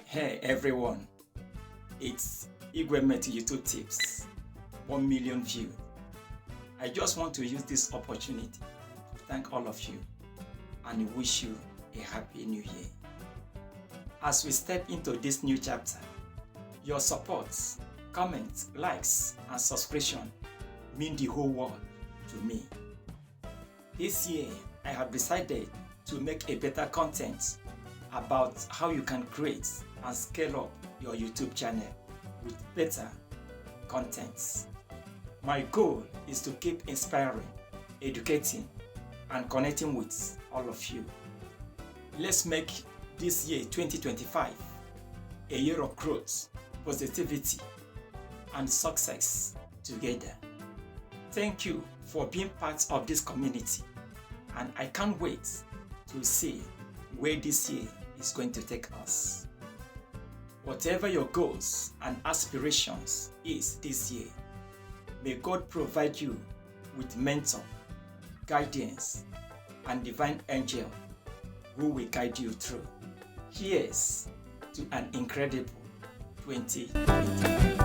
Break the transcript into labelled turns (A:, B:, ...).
A: Hey everyone, it's Igwe YouTube tips, 1 million views. I just want to use this opportunity to thank all of you and wish you a happy new year. As we step into this new chapter, your support, comments, likes and subscription mean the whole world to me. This year, I have decided to make a better content about how you can create and scale up your YouTube channel with better contents. My goal is to keep inspiring, educating, and connecting with all of you. Let's make this year 2025 a year of growth, positivity, and success together. Thank you for being part of this community, and I can't wait to see where this year is going to take us. Whatever your goals and aspirations is this year, may God provide you with mentor, guidance, and divine angel who will guide you through. Here's to an incredible 2020.